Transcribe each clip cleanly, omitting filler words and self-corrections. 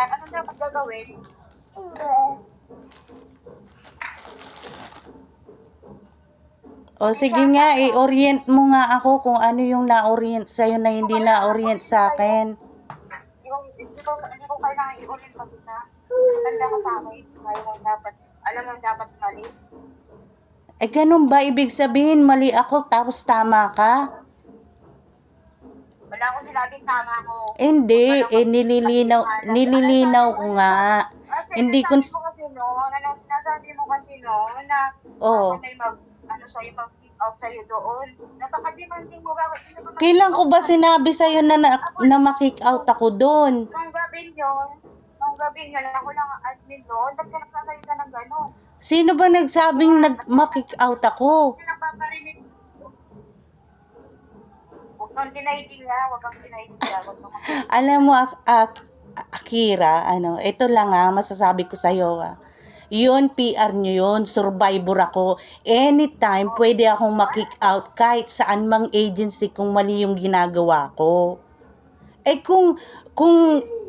maintindihan. Anong dapat gagawin? O sige nga, i-orient mo nga ako kung ano yung na-orient sa'yo na hindi na-orient sa akin. Hindi ko kailangan i-orient pa kita. Tanda ka sa akin. Alam mo dapat mali. Eh, ganun ba ibig sabihin? Mali ako tapos tama ka? Wala akong sinabing tama ko. Hindi, nililinaw ko nga. Hindi ko... Anong sinasabi mo kasi noon na Oh. may mag-pick out sa'yo doon. Napaka-demanding mo ba? Kailan ko ba sinabi sa'yo na ma-kick out ako doon? Nung gabi yun, ako lang ang admin doon. Ba't ka nagsasalita ng gano'n? Sino ba nagsabing ma-kick out ako? Napaparinig. Huwag kang tinaidiya. Alam mo, Akira, ito lang masasabi ko sa'yo. Yun, PR nyo yun, survivor ako. Anytime, pwede akong ma-kick out kahit saan mang agency kung mali yung ginagawa ko. Eh kung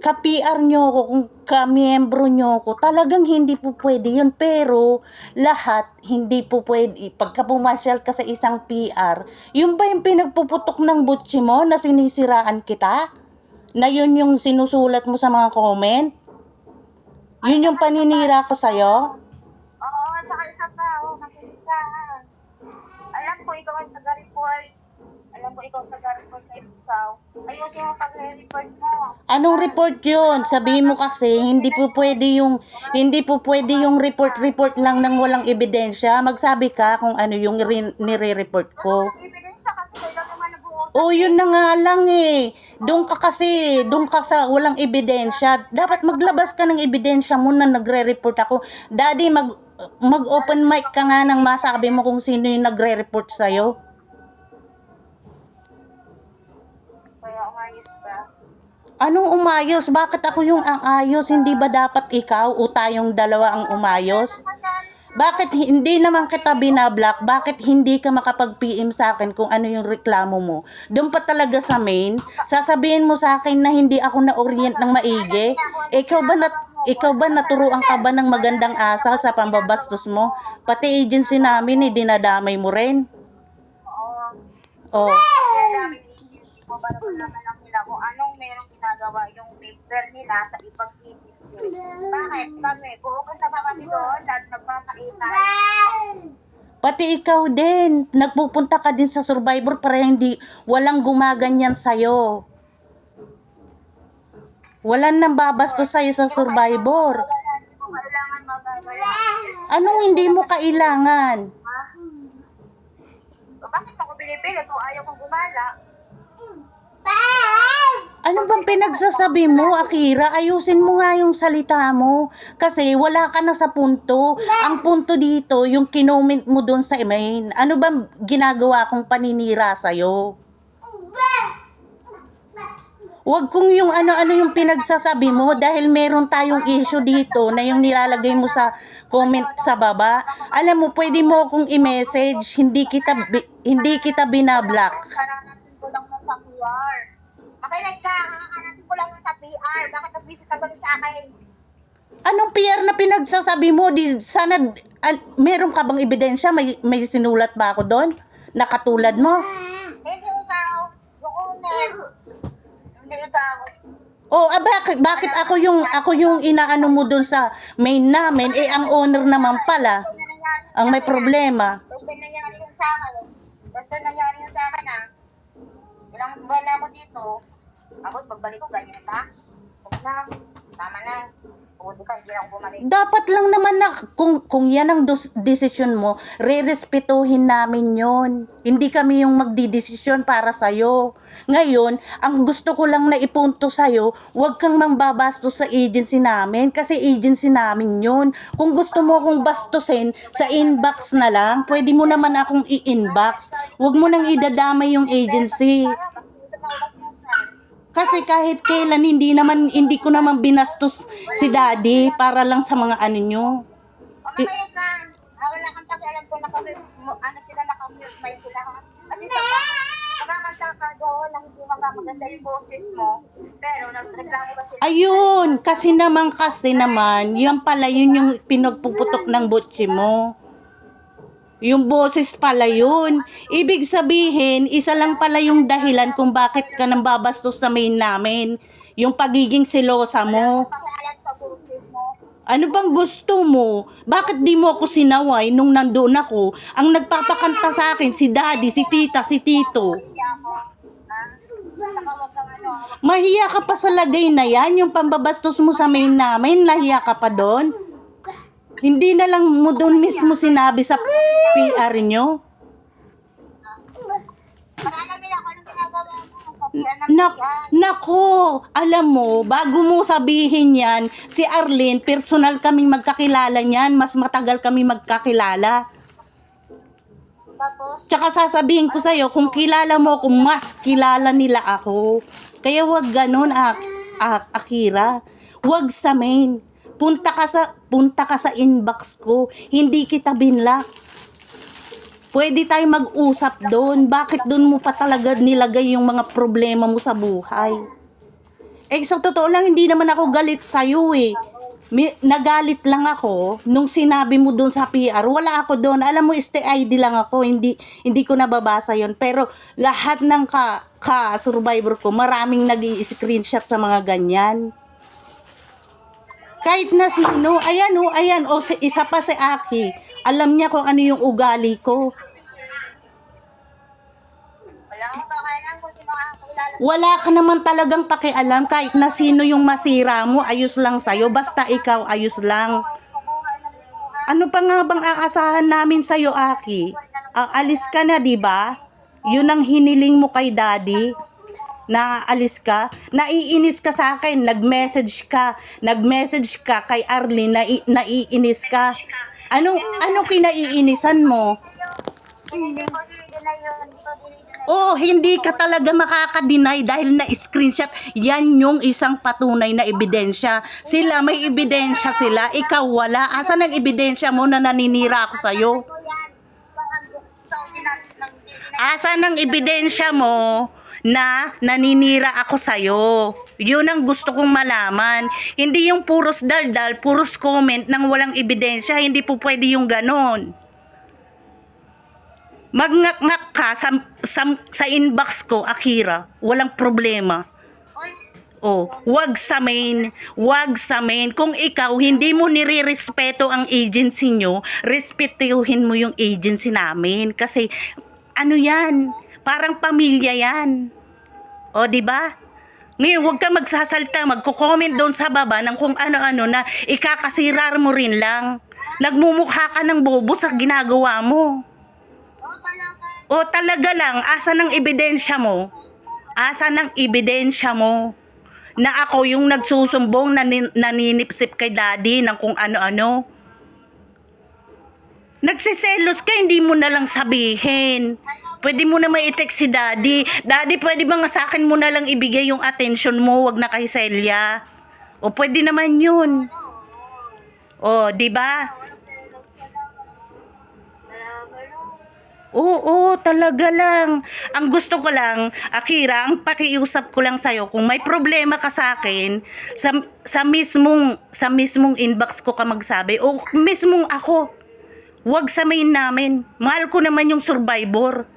ka-PR nyo ako, kung ka-miyembro nyo ako, talagang hindi po pwede yun. Pero lahat, hindi po pwede. Pagka pumasyal ka sa isang PR, yun ba yung pinagpuputok ng butsi mo na sinisiraan kita? Na yun yung sinusulat mo sa mga comment? Yun yung paninira ko sa'yo? Oo, saka isa pa, makinig ka. Alam ko ikaw ang taga-report na ikaw. Ayusin mo pag-report mo. Anong report yun? Sabihin mo kasi, hindi po pwede yung report lang ng walang ebidensya. Magsabi ka kung ano yung nire-report ko. Walang ebidensya kasi kailan naman nag-uusap. Oh, yun na nga lang eh. Doon ka sa walang ebidensya. Dapat maglabas ka ng ebidensya mo na nagre-report ako. Daddy, mag-open mic ka nga nang masabi mo kung sino yung nagre-report sa'yo. Kaya umayos ka. Anong umayos? Bakit ako yung ang ayos? Hindi ba dapat ikaw o tayong dalawa ang umayos? Bakit hindi naman kita binablock? Bakit hindi ka makapag-PM sa akin kung ano yung reklamo mo? Doon pa talaga sa main, sasabihin mo sa akin na hindi ako na-orient ng maigi? Ikaw ba naturuan ka ba ng magandang asal sa pambabastos mo? Pati agency namin dinadamay mo rin. Oo. Oh. Kaya dami hindi mo ba naman lang nila kung anong merong ginagawa yung member nila sa ibang agency. Bakit kami? Pupunta pa kami doon at nagpapakita. Pati ikaw din, nagpupunta ka din sa Survivor para walang gumaganyan sa'yo. Walang nang babastos sa'yo sa Survivor. Hindi mo kailangan magagawa. Anong hindi mo kailangan? Bakit ako pinipilit kung ayaw kong gumala? Ano bang pinagsasabi mo, Akira? Ayusin mo nga yung salita mo. Kasi wala ka na sa punto. Ang punto dito, yung kinoment mo doon sa email. Ano bang ginagawa kong paninira sa'yo? Huwag kong yung ano-ano yung pinagsasabi mo dahil meron tayong issue dito na yung nilalagay mo sa comment sa baba. Alam mo, pwede mo akong i-message, hindi kita binablock. Kakanatin ko lang sa PR. Makinig ka, kakanatin ko lang sa PR. Bakit nag-visit ka doon sa akin? Anong PR na pinagsasabi mo? Meron ka bang ebidensya? May sinulat ba ako doon? Nakatulad mo? Hindi ikaw, yung owner. Hindi ikaw. Oh, bakit ako yung inaano mo doon sa main namin? Eh, ang owner naman pala ang may problema. Basta nangyari yun sa akin. Ilang buwan na ako dito. Ako, pagbalik ko, ganyan ka. Huwag na. Tama na. Hindi na ako bumalik. Dapat lang naman na kung yan ang desisyon mo, re-respetuhin namin yon. Hindi kami yung magdidesisyon para sa'yo. Ngayon, ang gusto ko lang na ipunto sa'yo, huwag kang mangbabastos sa agency namin kasi agency namin yun. Kung gusto mo akong bastusin, sa inbox na lang, pwede mo naman akong i-inbox. Huwag mo nang idadamay yung agency. Kasi kahit kailan hindi ko naman binastos si Daddy para lang sa mga ano nyo. Okay na. Wala kang pakialam ko na kami, sila nakamute, may sila. Kasi sa Kumakanta ka doon na hindi maganda yung boses mo. Pero nagreklamo kasi. Ayun, kasi naman, yan pala yun yung pinagpuputok ng butsi mo. Yung boses pala yun. Ibig sabihin, isa lang pala yung dahilan kung bakit ka nang babastos sa main namin. Yung pagiging selosa mo. Pakialam sa boses mo. Ano bang gusto mo? Bakit di mo ako sinaway nung nandoon ako? Ang nagpapakanta sa akin, si daddy, si tita, si tito. Hindi ako. Ha? Saka wag kang ano. Mahiya ka pa sa lagay na yan, yung pambabastos mo sa main namin, nahiya ka pa doon? Hindi na lang mo doon mismo sinabi sa PR nyo? Pakialam nila kung anong ginagawa mo. Pakialam Nako, alam mo, bago mo sabihin yan, si Arlene, personal kaming magkakilala niyan, mas matagal kami magkakilala. Tapos, Tsaka sasabihin ko sa'yo, kung kilala mo ako, mas kilala nila ako. Kaya wag ganun, Akira. Wag sa main. Punta ka sa inbox ko. Hindi kita binlock. Pwede tayo mag-usap doon. Bakit doon mo pa talaga nilagay yung mga problema mo sa buhay? Eh, sa totoo lang, hindi naman ako galit sa'yo eh. Nagalit lang ako nung sinabi mo doon sa PR. Wala ako doon. Alam mo, STID lang ako. Hindi ko nababasa yon. Pero lahat ng ka-survivor ko, maraming nag-i-screenshot sa mga ganyan. Kahit na sino, ayan, isa pa si Aki. Alam niya kung ano yung ugali ko. wala akong pakialam kung sino ang kilala sa Wala ka naman talagang pakialam kahit na sino yung masira mo, ayos lang sa'yo. Basta ikaw, ayos lang. buhay na buhay. Ano pa nga bang aasahan namin sa'yo, Aki? Alis ka na, di ba? Yun ang hiniling mo kay daddy. Na alis ka, naiinis ka sa akin, nag-message ka kay Arlene, naiinis ka. Anong kinaiinisan mo? Hindi ko dinay yun. So, dinay. Oh, hindi ka talaga makaka-deny dahil na-screenshot. Yan yung isang patunay na ebidensya. Sila, may ebidensya sila, ikaw wala. Asan ang ebidensya mo na naninira ako sa'yo? So, yan. So, Asan ang ebidensya mo na naninira ako sa'yo? Yun ang gusto kong malaman. Hindi yung puros daldal, puros comment nang walang ebidensya. Hindi po pwede yung ganon. Magngak-ngak ka sa inbox ko, Akira. Walang problema. Oh, wag sa main. Kung ikaw hindi mo nire-respeto ang agency nyo, respetuhin mo yung agency namin. Kasi, ano yan? Parang pamilya yan. O, di ba? Ngayon, huwag ka magsasalta, magko-comment doon sa baba ng kung ano-ano na ikakasirar mo rin lang. Nagmumukha ka ng bobo sa ginagawa mo. O talaga lang, asan ang ebidensya mo? Asan ang ebidensya mo? Na ako yung nagsusumbong, naninipsip kay daddy ng kung ano-ano. Nagsiselos ka, hindi mo na lang sabihin. Pwede mo na i-text si daddy. Daddy, pwede ba nga sa akin mo na lang ibigay yung attention mo, wag na kay Celia. O pwede naman yun. O, di ba? Oo, talaga lang. Ang gusto ko lang, Akira, ang pakiusap ko lang sa'yo, kung may problema ka sa akin, sa mismong inbox ko ka magsabi, o mismong ako, wag sa main namin. Mahal ko naman yung survivor.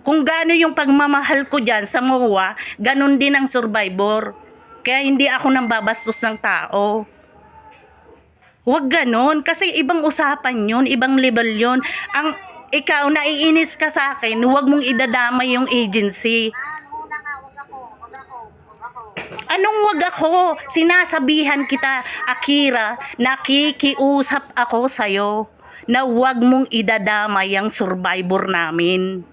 Kung gaano yung pagmamahal ko dyan sa MOA, ganon din ang survivor. Kaya hindi ako nang babastos ng tao. Huwag ganon, kasi ibang usapan yun, ibang level yun. Ikaw, naiinis ka sa akin, huwag mong idadamay yung agency. Muna nga, wag ako. Anong wag ako? Sinasabihan kita, Akira, nakikiusap ako sa'yo na wag mong idadamay ang survivor namin.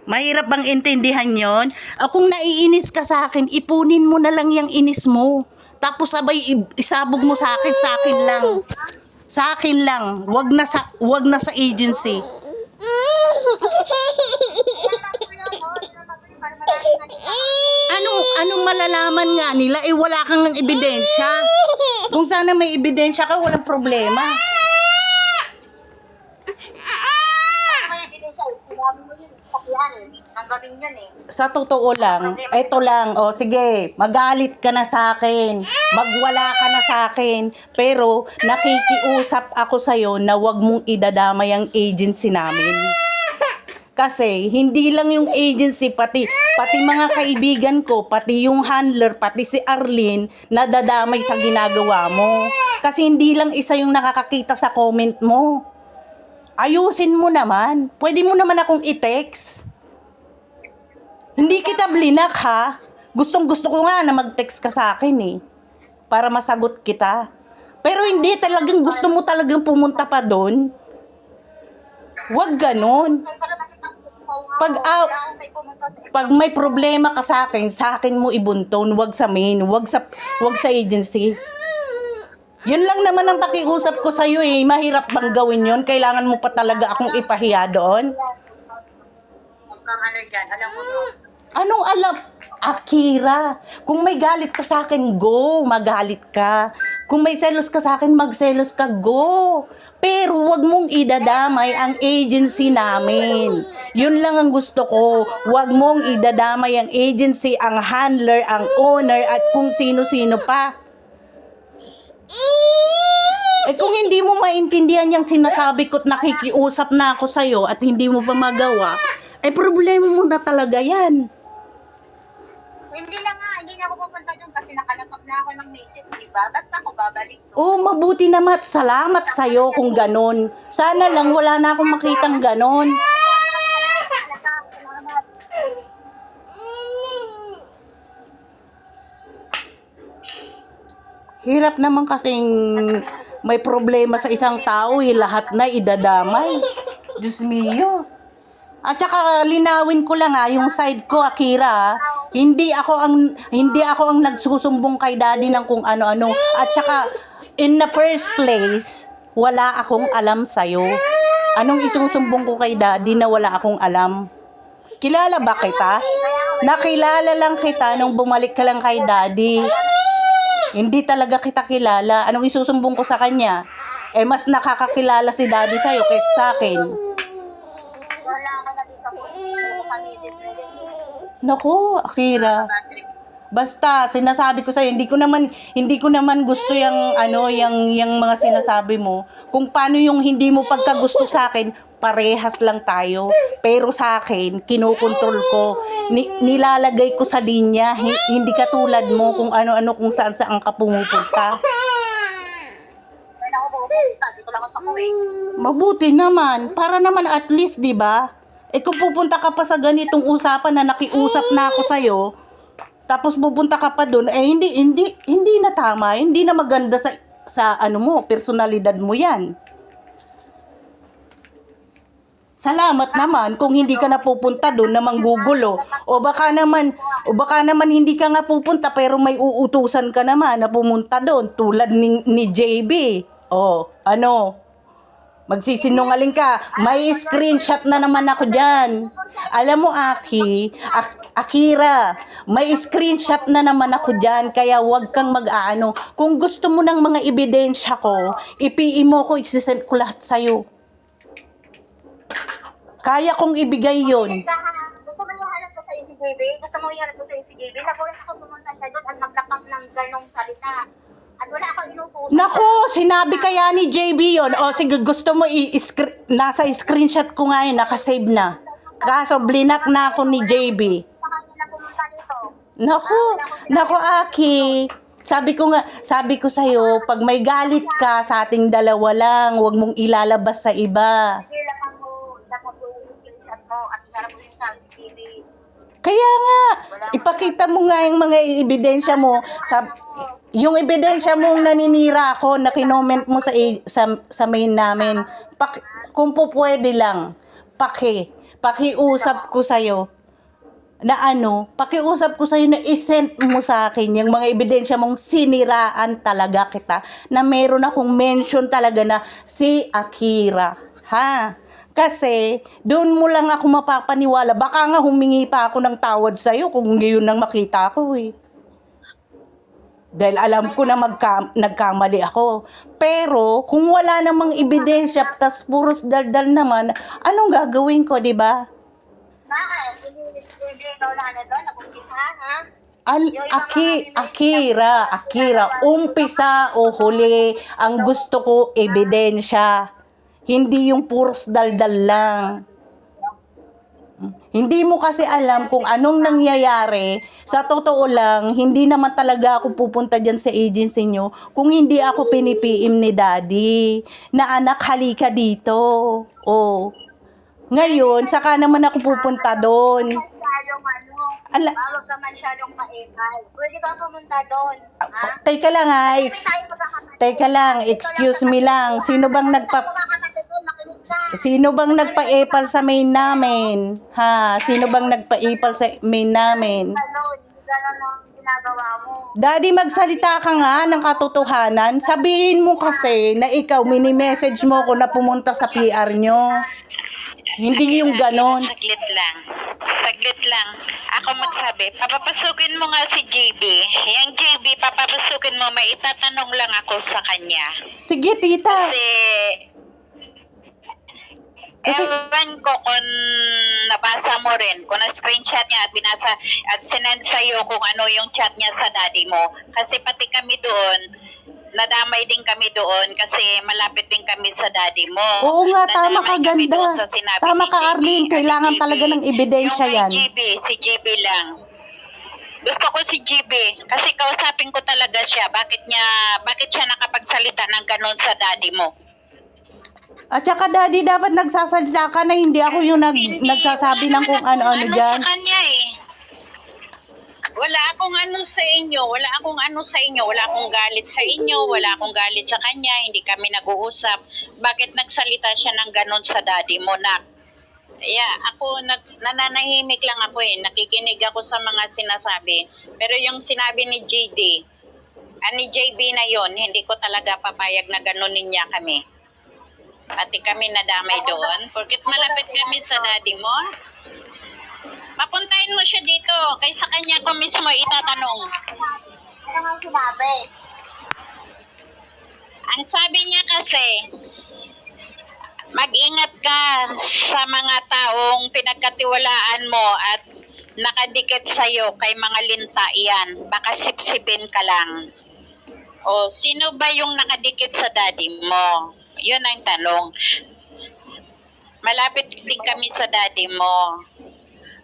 Mahirap bang intindihan yon? Kung naiinis ka sa akin, ipunin mo na lang yung inis mo. Tapos sabay isabog mo sa akin lang. Sa akin lang, wag na sa agency. Anong malalaman nga nila? Wala kang ebidensya. Kung sana may ebidensya ka, walang problema. Sinabi mo yun, sakyan. Tanggapin yun eh. Sa totoo lang, eto lang, o sige, magalit ka na sa akin, magwala ka na sa akin, pero nakikiusap ako sa'yo na wag mong idadamay ang agency namin. Kasi hindi lang yung agency, pati mga kaibigan ko, pati yung handler, pati si Arlene, nadadamay sa ginagawa mo. Kasi hindi lang isa yung nakakakita sa comment mo. Ayusin mo naman. Pwede mo naman akong i-text. Hindi kita blinak ha. Gustong-gusto ko nga na mag-text ka sa akin eh. Para masagot kita. Pero hindi talagang gusto mo talagang pumunta pa doon. Huwag ganon. Pag may problema ka sa akin mo ibunton, wag sa main, wag sa agency. Yun lang naman ang pakiusap ko sa iyo eh. Mahirap bang gawin yun? Kailangan mo pa talaga akong ipahiya doon? Huwag kang ano dyan, alam mo yun. Anong alam? Akira, kung may galit ka sa akin, go, magalit ka. Kung may selos ka sa akin, magselos ka, go. Pero wag mong idadamay ang agency namin. Yun lang ang gusto ko. Wag mong idadamay ang agency, ang handler, ang owner, at kung sino-sino pa. Eh kung hindi mo maintindihan yung sinasabi ko't nakikiusap na ako sa'yo at hindi mo pa magawa, eh problema mo na talaga yan. Hindi lang nga, hindi na ako pupunta doon kasi nakalakap na ako ng misis, di ba? Ba't ako babalik doon? Oh, mabuti naman. Salamat sa'yo kung ganon. Sana lang wala na akong makitang ganon. Hirap naman kasing may problema sa isang tao, eh, lahat na idadamay. Diyos mio. At saka linawin ko lang yung side ko, Akira. Hindi ako ang nagsusumbong kay daddy ng kung ano-ano. At saka in the first place, wala akong alam sa'yo. Anong isusumbong ko kay daddy na wala akong alam? Kilala ba kita? Nakilala lang kita nung bumalik ka lang kay daddy. Hindi talaga kita kilala. Anong isusumbong ko sa kanya? Eh, mas nakakakilala si daddy sa'yo kaysa sa akin. Wala ka na dito po. Kamisis. Naku, Akira. Basta sinasabi ko sa'yo, hindi ko naman gusto yung mga sinasabi mo. Kung paano yung hindi mo pagkagusto sa akin, parehas lang tayo. Pero sa akin, kinokontrol ko. Nilalagay ko sa linya. Hindi katulad mo kung ano-ano, kung saan-saan ka pumupunta. Wala ako pupunta. Dito lang ako sa Kuwait. Mabuti naman. Para naman at least, di ba? Eh kung pupunta ka pa sa ganitong usapan na nakiusap na ako sa'yo, tapos pupunta ka pa doon, eh hindi na tama, hindi na maganda sa personalidad mo 'yan. Salamat naman kung hindi ka na pupunta doon na manggugulo. O baka naman hindi ka nga pupunta pero may uutusan ka naman na pumunta doon tulad ni JB. O, magsisinungaling ka. May screenshot na naman ako dyan. Alam mo, Akira, may screenshot na naman ako dyan. Kaya wag kang mag-aano. Kung gusto mo ng mga ebidensya ko, i-PM mo ko, isisend ko lahat sa'yo. Kaya kong ibigay yon. Gusto mo ihanap ko sa ECJB? Gusto mo ihanap ko sa ECJB? Nagulat ako pumunta siya doon at maglakap ng ganong salita. At wala akong inutusan. Naku, sinabi kaya ni JB yon. O sige, gusto mo nasa screenshot ko nga yun, nakasave na. Kaso blinak na ako ni JB. Naku, Aki. Sabi ko sa'yo, pag may galit ka sa ating dalawa lang, huwag mong ilalabas sa iba. Kaya nga, ipakita mo nga yung mga ebidensya mo. Yung ebidensya mong naninira ako na kinoment mo sa main namin. Kung po pwede lang, pakiusap ko sa'yo na isend mo sa akin yung mga ebidensya mong siniraan talaga kita, na meron akong mention talaga na si Akira. Ha? Kasi, doon mo lang ako mapapaniwala. Baka nga humingi pa ako ng tawad sa'yo kung ngayon nang makita ko eh. Dahil alam ko na nagkamali ako. Pero, kung wala namang ebidensya, tas puros daldal naman, anong gagawin ko, di ba? Bakit? Hindi Hindi ikaw na ano doon, nag-umpisa, ha? Yung ibang mga Akira, umpisa o huli, ang gusto ko ebidensya. Hindi yung puros daldal lang. Hindi mo kasi alam kung anong nangyayari. Sa totoo lang, hindi naman talaga ako pupunta dyan sa agency nyo kung hindi ako pinipiim ni daddy na anak halika dito. Oh. Ngayon, saka naman ako pupunta doon. masyadong ano, Ala, bawag ka masyadong maekal. Pwede ka pumunta doon, ha? teka lang ha, Hindi tayo magkakapatid. teka lang, excuse me lang. Sino bang Magkakapatid doon, makinig ka. Sino bang nagpa-epal sa main namin? Ha? Sino bang nagpa-epal sa main namin? Ano, hindi gano'n ang ginagawa mo. Daddy, magsalita ka nga ng katotohanan. Sabihin mo kasi na ikaw, mini-message mo ko na pumunta sa PR nyo. Hindi yung ganon. Saglit lang. Saglit lang. Ako magsabi, papapasukin mo nga si JB. Yung JB, papapasukin mo, may itatanong lang ako sa kanya. Sige, tita. Kasi- Ewan ko kung nabasa mo rin, kung na-screenshot niya at binasa at sinend sa'yo kung ano yung chat niya sa daddy mo. Kasi pati kami doon, nadamay din kami doon kasi malapit din kami sa daddy mo. Oo nga, tama ka, Nadamay kami ganda. doon sa sinabi Tama ni ka, JB. Arlene. Kailangan JB. talaga ng ebidensya Yung yan. kay JB, si JB lang. Gusto ko si JB kasi kausapin ko talaga siya. Bakit siya nakapagsalita ng ganon sa daddy mo? At saka, daddy, dapat nagsasalita ka na hindi ako yung nagsasabi ng kung ano-ano dyan. Sa kanya eh. Wala akong ano sa inyo, wala akong galit sa inyo, wala akong galit sa kanya, hindi kami nag-uusap. Bakit nagsalita siya ng ganon sa daddy mo, nak? Ako, nananahimik lang ako eh, nakikinig ako sa mga sinasabi. Pero yung sinabi ni ni JB na yon, hindi ko talaga papayag na ganunin niya kami. Pati kami nadamay doon, porket malapit kami sa daddy mo. Papuntahin mo siya dito, kaysa kanya ko mismo itatanong. Ano nga sinabi? Ang sabi niya kasi, mag-ingat ka sa mga taong pinagkatiwalaan mo at nakadikit sa'yo kay mga linta yan. Baka sipsipin ka lang. O, sino ba yung nakadikit sa daddy mo? Yun ang tanong. Malapit din kami sa daddy mo.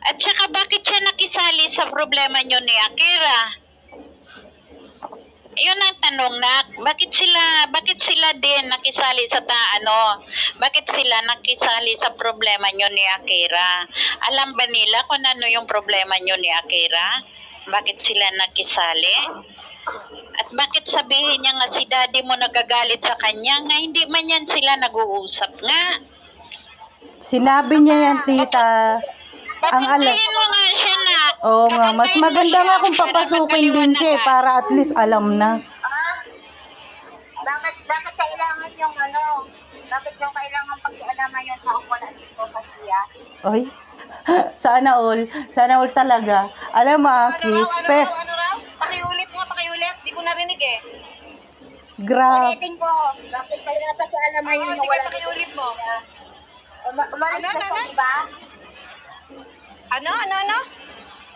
At saka bakit siya nakisali sa problema nyo ni Akira? Yun ang tanong, nak. Bakit sila din nakisali sa bakit sila nakisali sa problema nyo ni Akira? Alam ba nila kung ano yung problema nyo ni Akira? Bakit sila nakisali? At bakit sabihin niya nga si daddy mo nagagalit sa kanya nga hindi man yan sila nag-uusap nga? Sinabi niya yan, tita. Ang alam. Papuntahin mo nga siya, nak. Oo nga, mas Papuntahin mo maganda siya nga kung para papasukin din magkaliwanagan. siya eh, para at least alam na. Bakit kailangan yung ano? Bakit yung kailangan pag-ialaman yung taong wala dito kasi Oy, sana all talaga. Alam mo, Aki, Ano raw? Pakiulit. Di ko narinig eh. grabe. Ulitin ko, bakit kailangan pag-ialaman yung Sige, wala pakiulit mo. Umalis Ano? ka sa iba? Ano?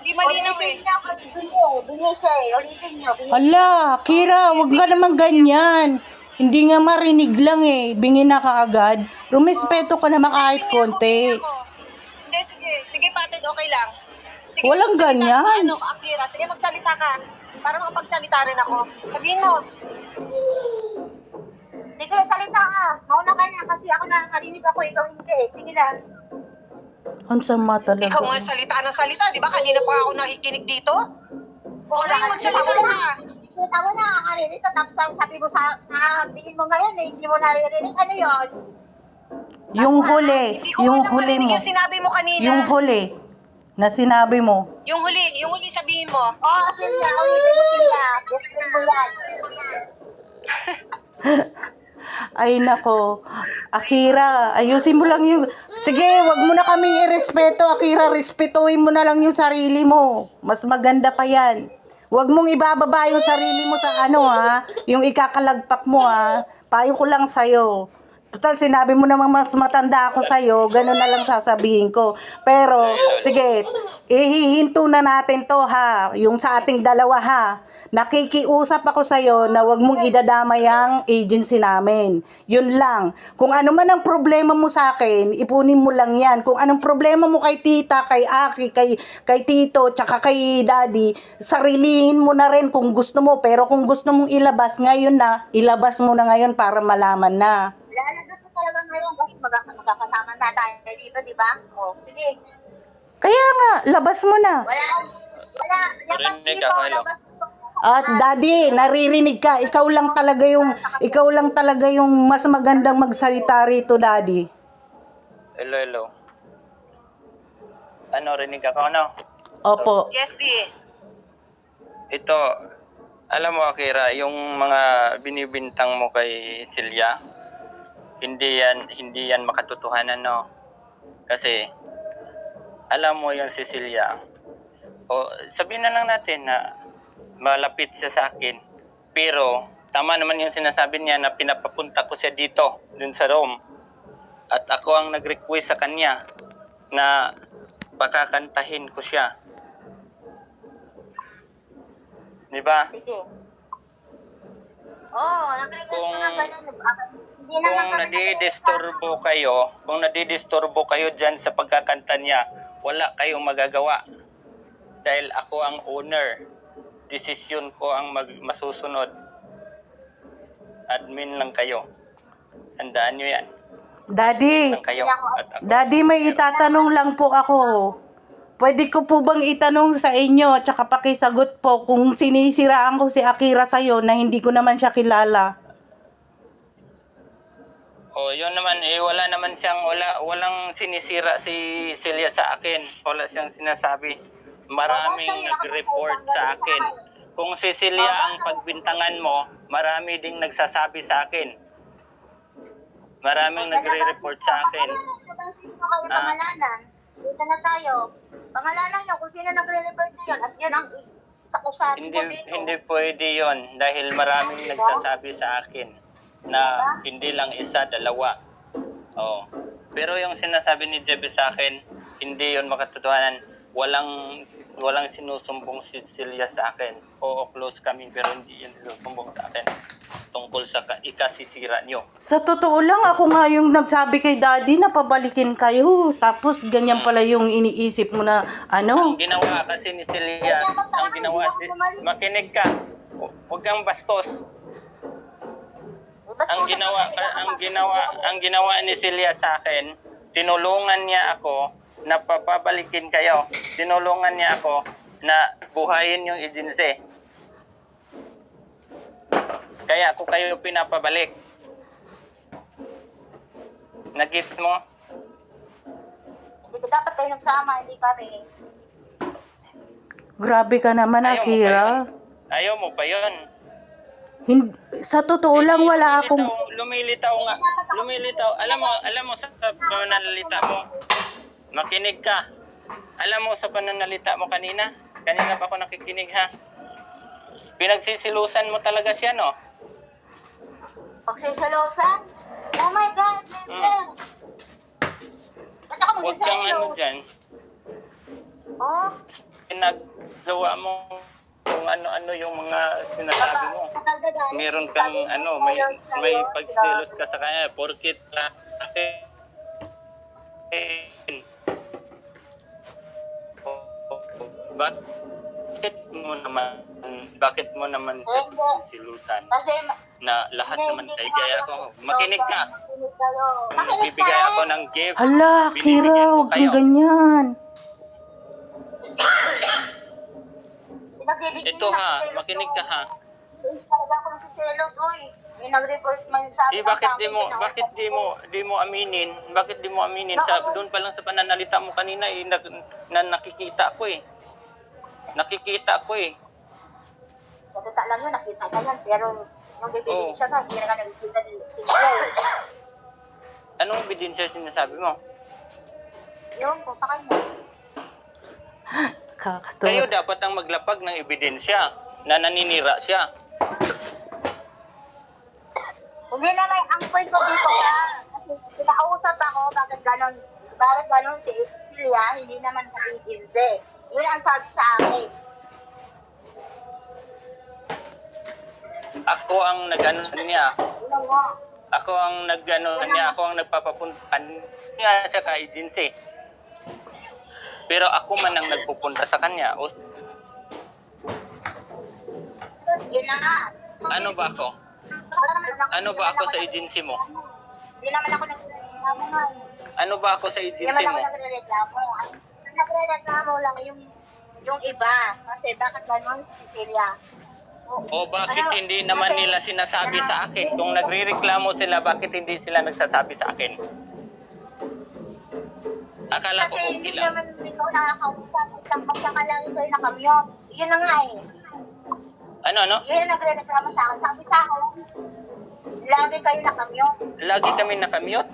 Hindi malinaw eh. Ulitin nyo. Hala, Kira, wag ka naman ganyan. Hindi nga marinig lang eh. Bingi na kaagad. Rumispeto ka naman kahit konti. Hindi, sige. Sige, Patid, okay lang. Sige, Walang magsalita ganyan. ka, Akira. Sige, magsalita ka. Para makapagsalita rin ako. Sabihin mo. Sige, salita ka. Mauna ka na kasi ako nakakarinig ako. Ikaw hindi. Sige lang. Ang sama talaga. Ikaw nga salita ng salita. Di ba? Kanina pa ako nakikinig dito. Okay, magsalita ka. Kita mo nakakarinig ka. Tapos ang sabi mo sa tingin mo ngayon eh. Hindi mo naririnig. Ano yun? Yung huli. Hindi ko Yung alam huli marinig mo. yung sinabi mo kanina. Yung huli. Na sinabi mo. Yung huli sabihin mo. Oo, sila. Ulitin mo sila. Gusto mo yan. Ay nako. Akira, ayusin mo lang yung... Sige, wag mo na kaming irespeto. Akira, respetuhin mo na lang yung sarili mo. Mas maganda pa yan. Wag mong ibababa yung sarili mo sa ano ha. Yung ikakalagpak mo ha. Payo ko lang sa'yo. Total, sinabi mo namang mas matanda ako sa'yo, ganun na lang sasabihin ko. Pero, sige, ihihinto na natin to ha, yung sa ating dalawa ha. Nakikiusap ako sa'yo na wag mong idadamay ang agency namin. Yun lang. Kung ano man ang problema mo sa akin, ipunin mo lang yan. Kung anong problema mo kay tita, kay Aki, kay tito, tsaka kay daddy, sarilihin mo na rin kung gusto mo. Pero kung gusto mong ilabas ngayon na, ilabas mo na ngayon para malaman na. Lalagay ko talaga ngayon kasi magkakasama na tayo dito, di ba? O, sige. Kaya nga, labas mo na. Wala. Labas Narinig dito, ako, hello. labas dito. At daddy, naririnig ka. Ikaw lang talaga yung mas magandang magsalita rito, daddy. Hello. Ano, rinig ako, ano? Opo. Yes, di. Ito, alam mo, Akira, yung mga binibintang mo kay Celia, hindi yan makatotohanan, no? Kasi, alam mo yung si Celia, o sabihin na lang natin na malapit siya sa akin, pero tama naman yung sinasabi niya na pinapapunta ko siya dito, dun sa Rome. At ako ang nag-request sa kanya na pakakantahin ko siya. Di ba? Sige. Oo, nakikita ko nga ganun. Hindi Kung naman kami nadidisturbo kayo dyan sa pagkakanta niya, wala kayong magagawa. Dahil ako ang owner. Desisyon ko ang masusunod. Admin lang kayo. Handaan nyo yan. Daddy, Lang kayo. At ako. daddy, may itatanong lang po ako. Pwede ko po bang itanong sa inyo at saka pakisagot po kung sinisiraan ko si Akira sa'yo na hindi ko naman siya kilala? Oh, yun naman walang sinisira si Celia sa akin. Wala siyang sinasabi. Maraming nag-report sa akin. Kung si Celia ang pagbintangan mo, marami ding nagsasabi sa akin. Maraming nagre-report sa akin. Pangalanan. Dito na tayo. Pangalanan nyo kung sino nagre-report na yun. At yan ang takusabi Hindi ko dito. hindi pwede 'yon dahil maraming nagsasabi sa akin na hindi lang isa, dalawa. Oh. Pero yung sinasabi ni Jebe sa akin, hindi 'yon makatotohanan. Walang sinusumbong si Celia sa akin. Oo, close kami pero hindi yun sinusumbong sa akin tungkol sa ikasisira nyo. Sa totoo lang, ako nga yung nagsabi kay daddy na pabalikin kayo. Tapos ganyan pala yung iniisip mo na ano. Ang ginawa kasi ni Celia, makinig ka. Huwag kang bastos. Ang ginawa ni Celia sa akin, tinulungan niya ako na papabalikin kayo. Tinulungan niya ako na buhayin yung agency. Kaya ako kayo pinapabalik. Nagets mo? Hindi dapat kayo nagsama, hindi kami. Grabe ka naman, Akira. Ayaw mo pa yun. Sa totoo lang, wala akong... Lumilitaw nga. Lumilitaw. Alam mo sa pananalita mo. Makinig ka. Alam mo sa pananalita mo kanina? Kanina pa ako nakikinig ha. Pinagsisilusan mo talaga siya, no? Pagsisilosan? Oh my God, never. Ba't ako Huwag kang ano magsiselos? dyan. Oh, Pinagawa mo kung ano-ano yung mga sinasabi mo. Meron kang may pagsilos ka sa kanya porkit bakit mo naman siya pagsilusan kasi na lahat naman kaya ako makinig ka. Makinig Bibigay ka. ako ng gift. Hala, Binibigyan Akira, ko huwag kang kayo. ganyan. Ito ha, makinig ka ha. Talaga ako nagsiselos, oy. May nag-report man sa akin. Bakit di mo aminin? Bakit di mo aminin sa doon pa lang sa pananalita mo kanina nakikita ko eh. Nakikita ko eh. Nakita lang yun, nakita ka yan. Pero yung bibili siya ka, hindi na ka nakikita ni Anong ebidensya sinasabi mo? Yun, kung sa kanya. Kayo Kakatuwa. dapat ang maglapag ng ebidensya na naninira siya. Hindi naman, ang point ko dito, bakit ganon. Bakit ganon si Celia, hindi naman sa agency. Yun ang sabi sa akin. Ako ang nag-ano niya. Yun nga. Ako ang nag-ano niya. Ako ang nagpapapunta niya sa ka-agency. Pero ako man ang nagpupunta sa kanya. O, Yun na nga. ano ba ako? Ano ba ako sa agency mo? Hindi naman ako nagreklamo nga. Ano ba ako sa Hindi agency naman ako mo? nagreklamo. Nagreklamo lang yung iba. Kasi bakit ganon si Celia? O bakit hindi naman nila sinasabi sa akin? Kung nagrereklamo sila, bakit hindi sila nagsasabi sa akin? Akala ko Kasi okay hindi lang. naman ikaw nakakausap. Pagkaka lang ikaw yung nakamyok. Yun na nga eh. Ano? Yun yung nagre-reklamo sa akin. Sabi sa akin, lagi kayo nakamyok. Lagi kami nakamute?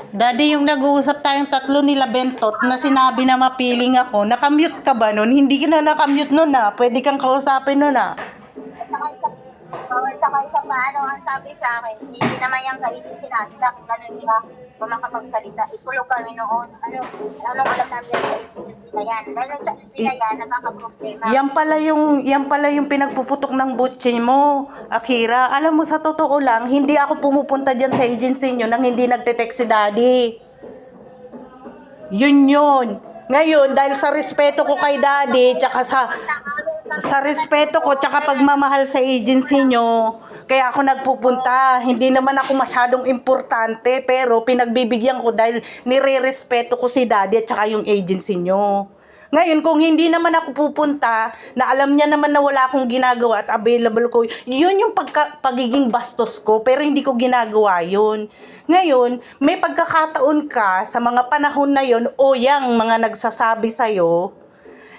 Daddy, yung nag-uusap tayong tatlo nila Bentot na sinabi na mapiling ako, nakamute ka ba nun? Hindi ka na nakamute nun pwede kang kausapin nun Saka isa pa, ang sabi sa akin, hindi naman yung kainin sila. Bakit gano'n sila makapagsalita? Itulog kami noon. Alam namin yan sa Pilipina yan. Dahil sa Pilipina yan, nakakaproblema. Yan pala yung pinagpuputok ng butche mo, Akira. Alam mo, sa totoo lang, hindi ako pumupunta dyan sa agency nyo nang hindi nagte-text si Daddy. Yun. Ngayon, dahil sa respeto ko kay Daddy, tsaka sa respeto ko, tsaka pagmamahal sa agency nyo, kaya ako nagpupunta. Hindi naman ako masyadong importante, pero pinagbibigyan ko dahil nire-respeto ko si Daddy at tsaka yung agency nyo. Ngayon, kung hindi naman ako pupunta, na alam niya naman na wala akong ginagawa at available ko, yun yung pagiging bastos ko, pero hindi ko ginagawa yun. Ngayon, may pagkakataon ka sa mga panahon na yun, o yang mga nagsasabi sa'yo,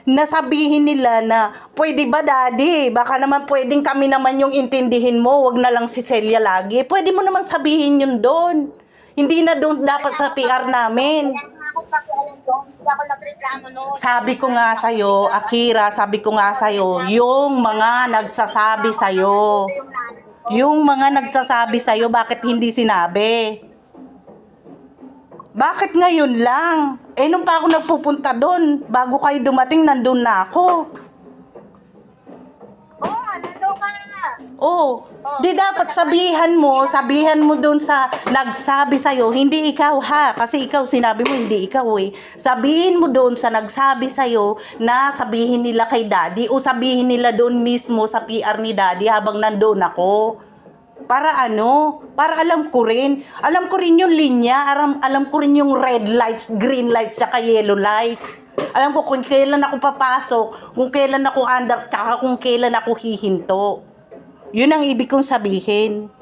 nasabihin nila na, pwede ba Daddy? Baka naman pwedeng kami naman yung intindihin mo, wag na lang si Celia lagi. Pwede mo naman sabihin yun doon. Hindi na doon dapat sa PR namin. Kaya nga ako pakialam doon, hindi ako nagreklamo noon. Sabi ko nga sa'yo, Akira, yung mga nagsasabi sa'yo. Yung mga nagsasabi sa'yo, bakit hindi sinabi? Bakit ngayon lang? Nung pa ako nagpupunta doon, bago kayo dumating, nandun na ako. Oo nga, nandun ka nga. Oh, di dapat sabihan mo doon sa nagsabi sa'yo, hindi ikaw kasi ikaw sinabi mo, hindi ikaw Sabihin mo doon sa nagsabi sa'yo na sabihin nila kay Daddy o sabihin nila doon mismo sa PR ni Daddy habang nandoon ako. Para alam ko rin yung linya, alam ko rin yung red lights, green lights, tsaka yellow lights. Alam ko kung kailan ako papasok, kung kailan ako under, tsaka kung kailan ako hihinto. Yun ang ibig kong sabihin.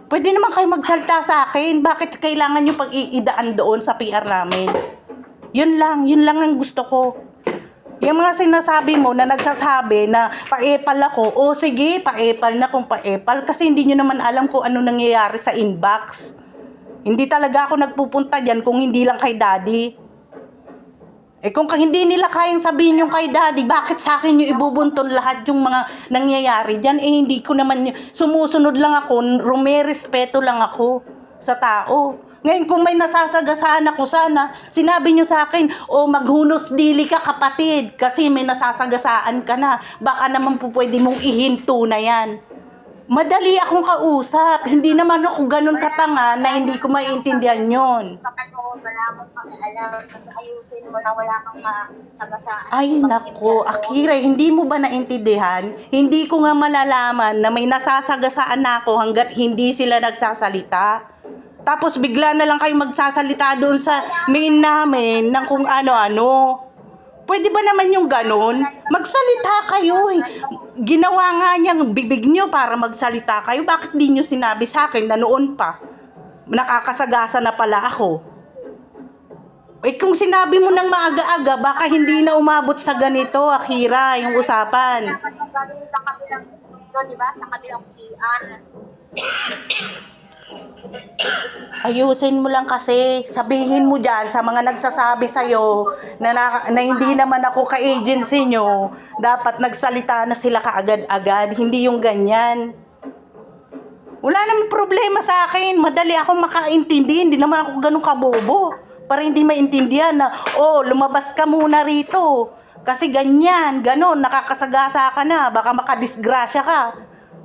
Pwede naman kayo magsalta sa akin. Bakit kailangan yung pag-iidaan doon sa PR namin? Yun lang ang gusto ko. Yung mga sinasabi mo na nagsasabi na pa-epal ako, o sige, pa-epal na kung pa-epal. Kasi hindi nyo naman alam kung ano nangyayari sa inbox. Hindi talaga ako nagpupunta dyan kung hindi lang kay Daddy. Kung hindi nila kayang sabihin yung kay Daddy, bakit sa akin yung ibubunton lahat yung mga nangyayari dyan? Hindi ko naman, sumusunod lang ako, rumerespeto lang ako sa tao. Ngayon, kung may nasasagasaan ako, sana, sinabi nyo sa akin, maghunos dili ka kapatid, kasi may nasasagasaan ka na. Baka naman po pwede mong ihinto na yan. Madali akong kausap. Hindi naman ako ganun katanga na hindi ko maiintindihan yun. Wala akong pakialam kasi ayusin mo na wala kang masagasaan. Ay nako, Akira, hindi mo ba naintindihan? Hindi ko nga malalaman na may nasasagasaan na ako hanggat hindi sila nagsasalita. Tapos bigla na lang kayo magsasalita doon sa main namin ng kung ano-ano. Pwede ba naman yung ganun? Magsalita kayo Ginawa nga niyang bibig niyo para magsalita kayo. Bakit di niyo sinabi sa akin na noon pa? Nakakasagasa na pala ako. Kung sinabi mo ng maaga-aga, baka hindi na umabot sa ganito, Akira, yung usapan. Dapat magaling sa kabilang doon, di ba? Sa kabilang PR. Ayusin mo lang kasi, sabihin mo dyan sa mga nagsasabi sa'yo na hindi naman ako ka-agency nyo, dapat nagsalita na sila kaagad-agad, hindi yung ganyan. Wala namang problema sa akin. Madali ako makaintindi. Hindi naman ako ganun kabobo. Para hindi maintindihan na, oh, lumabas ka muna rito. Kasi ganyan, ganun, nakakasagasa ka na. Baka makadisgrasya ka.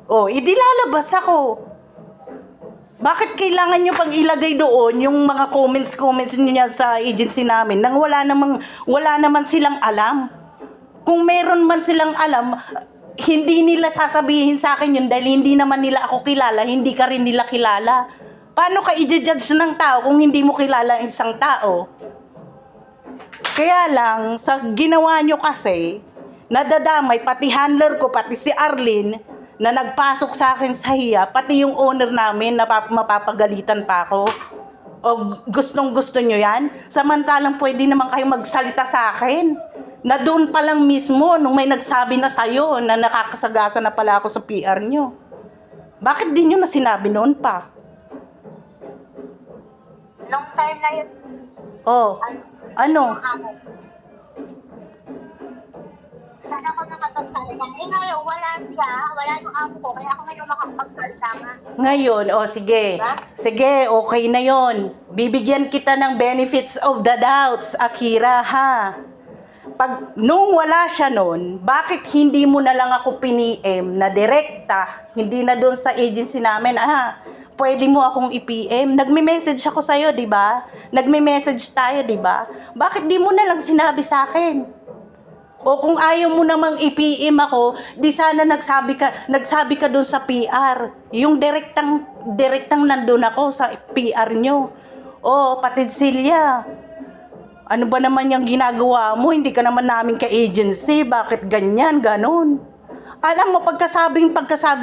Oh, hindi lalabas ako. Bakit kailangan nyo pang ilagay doon yung mga comments nyo sa agency namin nang wala naman silang alam? Kung meron man silang alam, hindi nila sasabihin sa akin yun dahil hindi naman nila ako kilala, hindi ka rin nila kilala. Paano ka i-judge ng tao kung hindi mo kilala ang isang tao? Kaya lang, sa ginawa nyo kasi, nadadamay, pati handler ko, pati si Arlene, na nagpasok sa akin sa hiya, pati yung owner namin, mapapagalitan pa ako. O gustong gusto nyo yan? Samantalang pwede naman kayo magsalita sa akin. Na doon pa lang mismo, nung may nagsabi na sa'yo, na nakakasagasa na pala ako sa PR nyo. Bakit di nyo na sinabi noon pa? Nung time na yun, Oh, ano? sana ako nakapagsalita. Eh ngayon, wala siya, wala yung amo ko, kaya ako ngayon makapagsalita nga. Ngayon, sige. Sige, okay na yon. Bibigyan kita ng benefits of the doubts, Akira, ha? Nung wala siya nun, bakit hindi mo na lang ako piniem na direkta, hindi na doon sa agency namin, pwede mo akong i-PM? Nagme-message ako sa'yo, di ba? Nagme-message tayo, di ba? Bakit di mo na lang sinabi sa akin? O kung ayaw mo namang i-PM ako, di sana nagsabi ka doon sa PR. Yung direktang nandun ako sa PR nyo. O, pati Silya. Ano ba naman yung ginagawa mo? Hindi ka naman namin ka-agency. Bakit ganyan, ganon? Alam mo, pagkasabi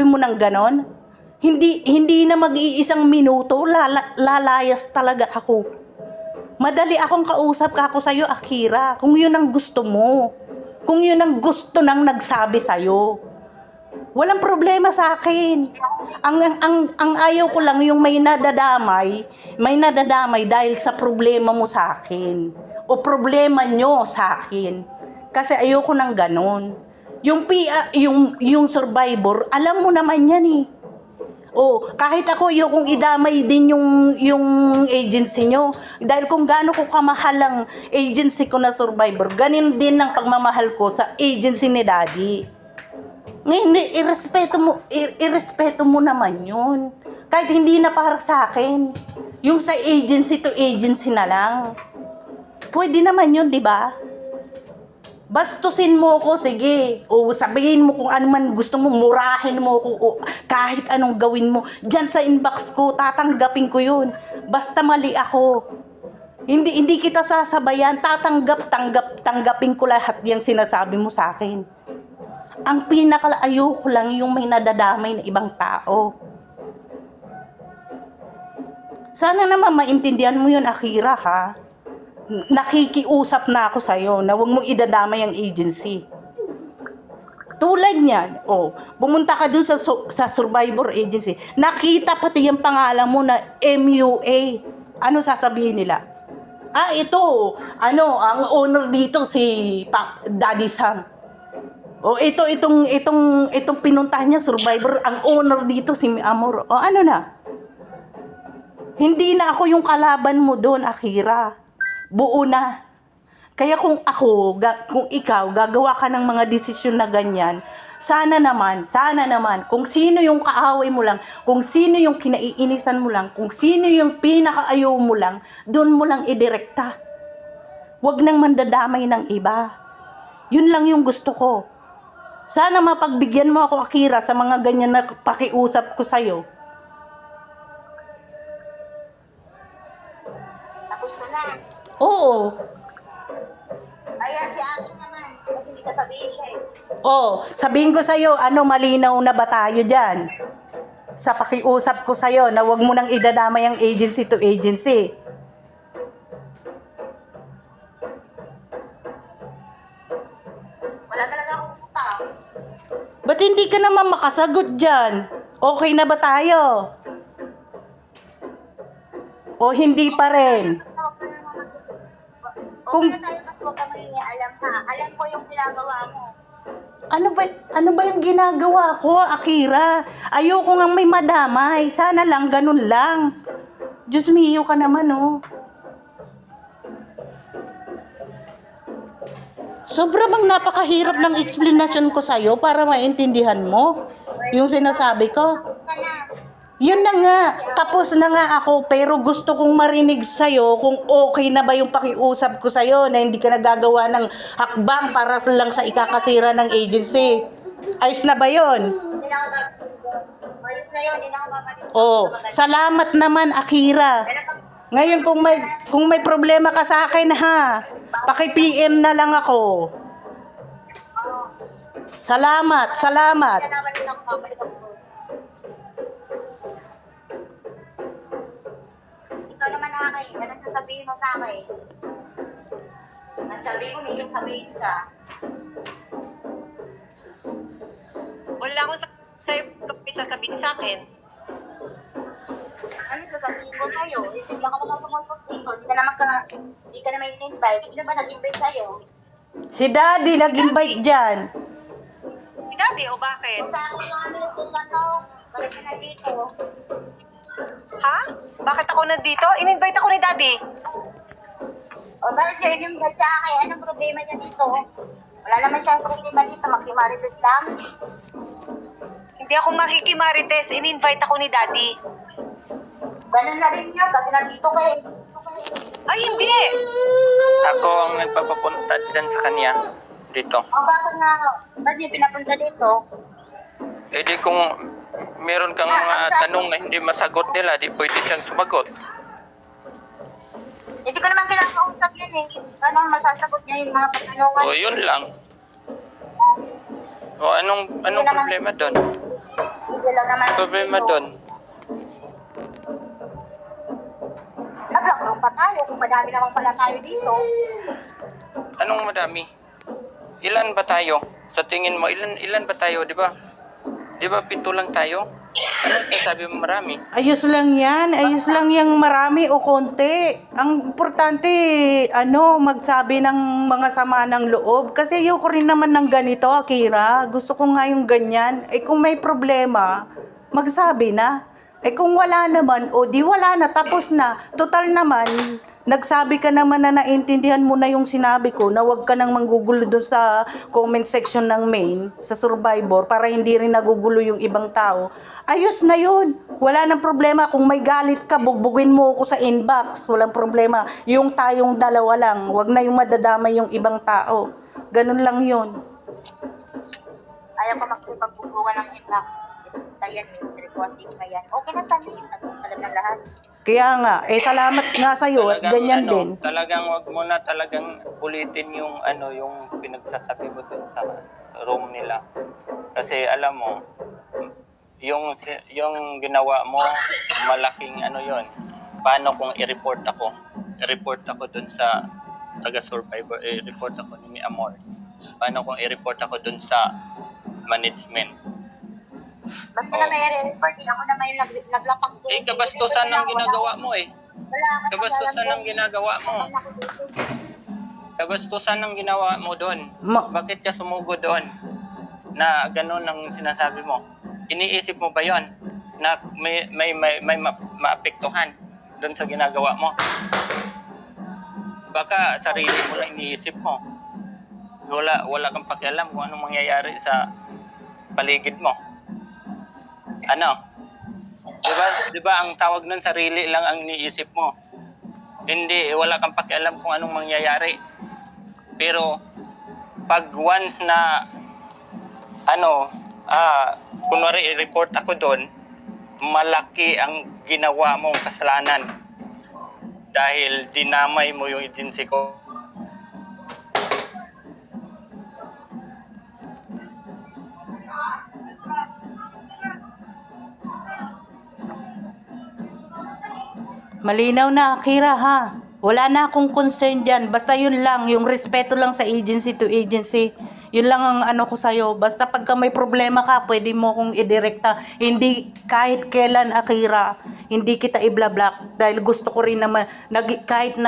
mo ng ganon, hindi na mag-iisang minuto, lalayas talaga ako. Madali akong kausap ako sa'yo, Akira. Kung yun ang gusto mo. Kung yun ang gusto nang nagsabi sa'yo. Walang problema sa akin. Ang ayaw ko lang yung may nadadamay dahil sa problema mo sa akin. O problema nyo sa akin. Kasi ayoko nang ganon. Yung survivor, alam mo naman yan eh. O, kahit ako yung idamay din yung agency nyo. Dahil kung gaano ko kamahal ang agency ko na survivor, ganin din ang pagmamahal ko sa agency ni Daddy. Ngayon, irespeto mo naman yun. Kahit hindi na para sa akin. Yung sa agency to agency na lang. Pwede naman yun, di ba? Bastusin mo ko, sige. O sabihin mo kung ano man gusto mo, murahin mo ko, o kahit anong gawin mo. Diyan sa inbox ko, tatanggapin ko yun. Basta mali ako. Hindi kita sasabayan, tanggapin ko lahat yung sinasabi mo sa akin. Ang pinakalayo ko lang yung may nadadamay na ibang tao. Sana naman maintindihan mo yun, Akira, ha? Nakikiusap na ako sa'yo na huwag mong idadamay ang agency. Tulad niyan, pumunta ka dun sa Survivor Agency. Nakita pati yung pangalan mo na MUA. Ano sasabihin nila? Ito, ang owner dito si Daddy Sam. Itong pinuntahan niya, Survivor, ang owner dito si Amor. Ano na? Hindi na ako yung kalaban mo doon, Akira. Buo na. Kaya kung ikaw, gagawa ka ng mga desisyon na ganyan, sana naman, kung sino yung kaaway mo lang, kung sino yung kinaiinisan mo lang, kung sino yung pinakaayaw mo lang, doon mo lang idirekta. Huwag nang mandadamay ng iba. Yun lang yung gusto ko. Sana mapagbigyan mo ako, Akira, sa mga ganyan na pakiusap ko sa'yo. Tapos ko na. Oo. Ayan si akin naman. Kasi hindi sasabihin siya eh. Sabihin ko sa'yo, malinaw na ba tayo dyan? Sa pakiusap ko sa'yo na huwag mo nang idadamay ang agency to agency. Wala talaga akong utang. Ba't hindi ka naman makasagot dyan? Okay na ba tayo? O hindi pa rin? Kung na tayo, mas huwag ka alam ha. Alam ko yung ginagawa mo. Ano ba yung ginagawa ko, Akira? Ayoko nga may madamay. Sana lang, ganun lang. Diyos mio ka naman, oh. Sobra bang napakahirap ng explanation ko sa'yo para maintindihan mo yung sinasabi ko? Ka na. Yun na nga, tapos na nga ako, pero gusto kong marinig sa'yo kung okay na ba yung pakiusap ko sa'yo na hindi ka nagagawa ng hakbang para lang sa ikakasira ng agency. Ayos na ba yun? Hindi na ako ayos na yun, hindi na ako babalik. Oh, salamat naman, Akira. Ngayon kung may problema ka sa akin, ha, paki-PM na lang ako. Salamat. Salamat ako, babalik ako. Ikaw naman nakakain, ganun sasabihin mo sa akin. Ang sabihin mo, may sabihin ka. Wala akong sa'yo sasabihin sa akin. Ano sasabihin ko sa'yo? Hindi ka naman tumalpot dito. Hindi ka naman in-invite. Sino ba nag-invite sa'yo? Si Daddy nag-invite dyan. Si Daddy, o bakit? Kung saan ko yung ano yung to, balik ka na dito. Ha? Bakit ako nandito? In-invite ako ni Daddy. O bakit siya in-invite sa akin? Anong problema niya dito? Wala naman siyang problema dito. Magkimarites lang. Hindi ako makikimarites. In-invite ako ni Daddy. Ganun na rin yun. Kasi nandito ka eh. Ay, hindi! Ako ang nagpapapunta dyan sa kanya. Dito. O bakit nga? Ba't niya pinapunta dito? Eh di kung meron kang mga tanong na hindi masagot nila, di pwede siyang sumagot. Hindi ko naman kinakausap yan eh. Anong masasagot niya yung mga patanungan? O yun lang. O anong problema doon? Hindi lang naman. Problema doon. Naglakrong pa tayo kung madami naman pala tayo dito. Anong madami? Ilan ba tayo? Sa tingin mo, ilan ba tayo, di ba? Di ba 7 lang tayo? Anong sinasabi mo marami? Ayos lang yan. Ayos lang yung marami o konti. Ang importante, magsabi ng mga sama ng loob. Kasi ayoko rin naman ng ganito, Akira. Gusto ko nga yung ganyan. Eh kung may problema, magsabi na. Eh kung wala naman, o di wala na, tapos na. Total naman, nagsabi ka naman na naintindihan mo na yung sinabi ko na wag ka nang manggugulo doon sa comment section ng main, sa Survivor, para hindi rin nagugulo yung ibang tao. Ayos na yun. Wala nang problema. Kung may galit ka, bugbugin mo ako sa inbox. Walang problema. Yung tayong dalawa lang. Wag na yung madadamay yung ibang tao. Ganun lang yun. Ayaw ko magpagbubukan ng inbox. Isasita yan, recording ka yan. Okay na sabi, tapos alam na lahat. Kaya nga, salamat nga sa'yo at ganyan din. Talagang wag mo na talagang ulitin yung yung pinagsasabi mo dun sa room nila. Kasi alam mo, yung ginawa mo, malaking yon. Paano kung i-report ako? I-report ako dun sa taga-Survivor, i-report ako ni Amor. Paano kung i-report ako dun sa management? Ba't mo na may report? Ako na may naglapak doon. Eh, kabastusan ang ginagawa mo eh. Wala ka Kabastusan ang ginagawa mo. Kabastusan ang ginawa mo doon. Bakit ka sumugod doon? Na ganun ang sinasabi mo. Iniisip mo ba yon na may maapektuhan doon sa ginagawa mo? Baka sarili mo lang iniisip mo. Wala kang pakialam kung anong mangyayari sa paligid mo. Diba ang tawag nun, sarili lang ang iniisip mo. Hindi, wala kang pakialam kung anong mangyayari. Pero, pag once na, kunwari i-report ako doon, malaki ang ginawa mong kasalanan. Dahil dinamay mo yung agency ko. Malinaw na, Akira, ha? Wala na akong concern dyan. Basta yun lang, yung respeto lang sa agency to agency. Yun lang ang ko sa'yo. Basta pagka may problema ka, pwede mo kong idirekta. Hindi kahit kailan, Akira, hindi kita i-block. Dahil gusto ko rin naman, kahit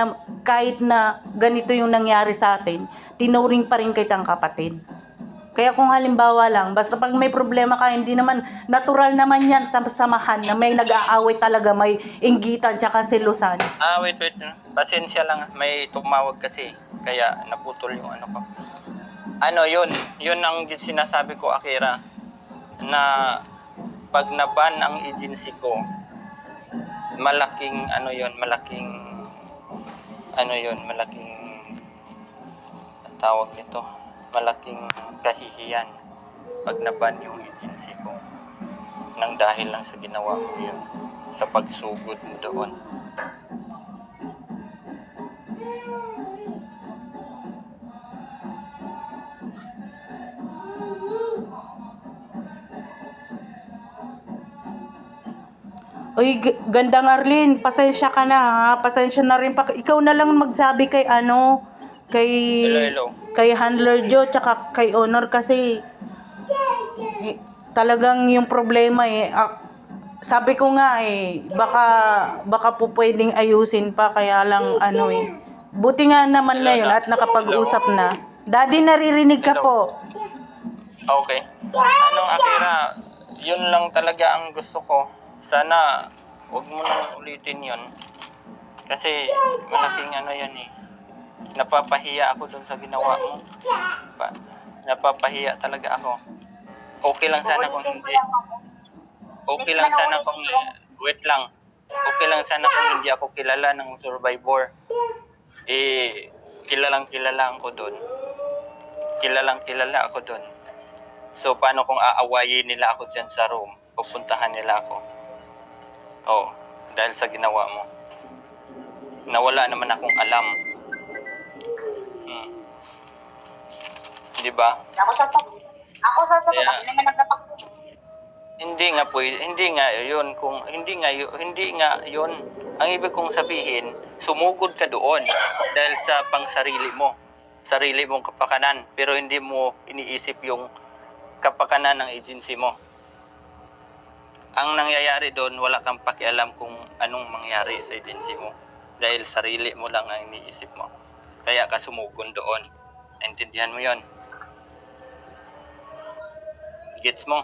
na ganito yung nangyari sa atin, tinuring pa rin kitang kapatid. Kaya kung halimbawa lang, basta pag may problema ka, hindi naman, natural naman yan sa samahan na may nag-aaway talaga, may inggitan tsaka selusan. Wait. Pasensya lang. May tumawag kasi. Kaya naputol yung ano ko. Ano, yun ang sinasabi ko, Akira, na pag naban ang agency ko, malaking tawag nito, malaking kahihiyan pag naban yung agency ko nang dahil lang sa ginawa ko yun, sa pagsugod mo doon. Uy, gandang Arlene, pasensya ka na ha. Pasensya na rin pa. Ikaw na lang magsabi kay Hello. kay Handler Joe, tsaka kay Honor kasi talagang yung problema sabi ko nga baka po pwedeng ayusin pa, kaya lang Buti nga naman Hello, ngayon at nakapag-usap na. Daddy, naririnig ka Hello. po. Okay. Akira, yun lang talaga ang gusto ko. Sana wag mo nang ulitin yun. Kasi malaking yan eh. Napapahiya ako dun sa ginawa mo. Napapahiya talaga ako. Okay lang sana kung hindi. Okay lang sana kung wait lang. Okay lang sana kung hindi ako kilala ng survivor. Kilalang kilala ako dun. Kilala ako dun. So paano kung aawayin nila ako dyan sa room? Pupuntahan nila ako. Dahil sa ginawa mo. Nawala naman akong alam. Di ba? Ako sa tabi. Kaya- Ako naman nagtapak. Hindi nga yun. Kung hindi nga yun. Ang ibig kong sabihin, sumugod ka doon dahil sa pangsarili mo. Sarili mong kapakanan, pero hindi mo iniisip yung kapakanan ng agency mo. Ang nangyayari doon, wala kang pakialam kung anong mangyari sa agency mo. Dahil sarili mo lang ang iniisip mo. Kaya ka sumugod doon. Naintindihan mo yon? Gets mo?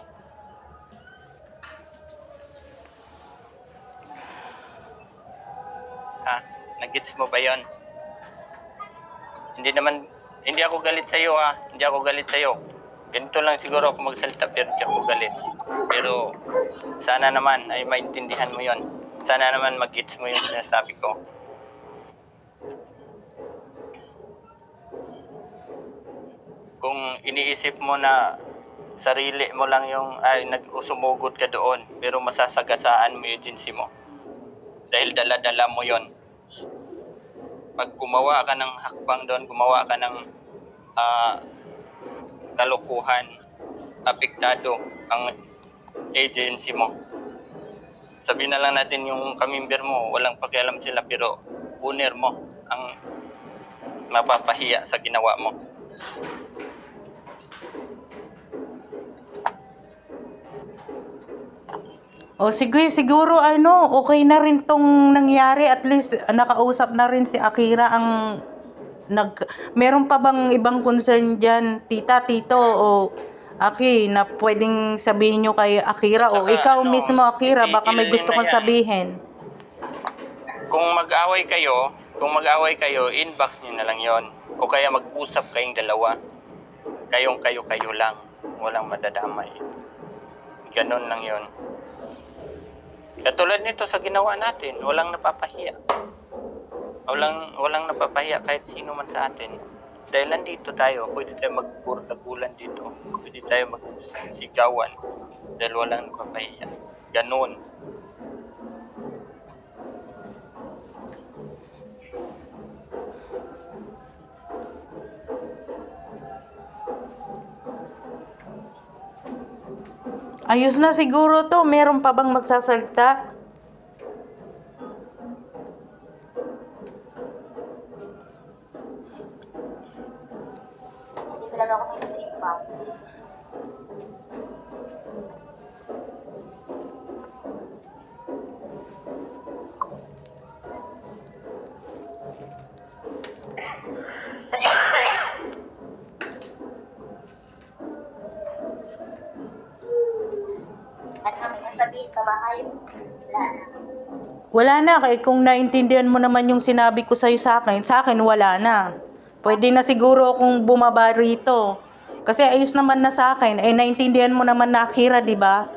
Ha? Nag-gets mo ba yon? Hindi ako galit sa'yo ha. Hindi ako galit sa'yo. Ganito lang siguro ako magsalita pero hindi ako galit. Pero sana naman ay maintindihan mo yon. Sana naman mag-gets mo yung sinasabi ko. Kung iniisip mo na sarili mo lang yung sumugod ka doon pero masasagasaan mo yung agency mo. Dahil dala-dala mo yon. Pag gumawa ka ng hakbang doon, gumawa ka ng kalokohan, apektado ang agency mo. Sabihin na lang natin yung kamimber mo, walang pakialam sila pero owner mo ang mapapahiya sa ginawa mo. O sige, siguro okay na rin tong nangyari. At least nakausap na rin si Akira meron pa bang ibang concern dyan, tita, tito, o Aki, na pwedeng sabihin nyo kay Akira, o Saka, ikaw mismo, Akira, baka may titigil gusto na kong yan. sabihin. Kung mag-away kayo, inbox niyo na lang yon. O kaya mag-usap kayong dalawa. Kayo lang. Walang madadamay. Ganon lang yon. Katulad nito sa ginawa natin, walang napapahiya. Walang napapahiya kahit sino man sa atin. Dahil nandito tayo, pwede tayo magpurdagulan dito. Pwede tayo magsigawan. Dahil walang napapahiya. Ganon. Ayos na siguro to. Meron pa bang magsasalita? Hindi talaga ako nilipas. sabihin ka maayos. Wala na. Wala na, kaya kung naintindihan mo naman yung sinabi ko sa'yo sa akin wala na. Pwede na siguro akong bumaba rito. Kasi ayos naman na sa akin. Naintindihan mo naman na, Akira, di ba?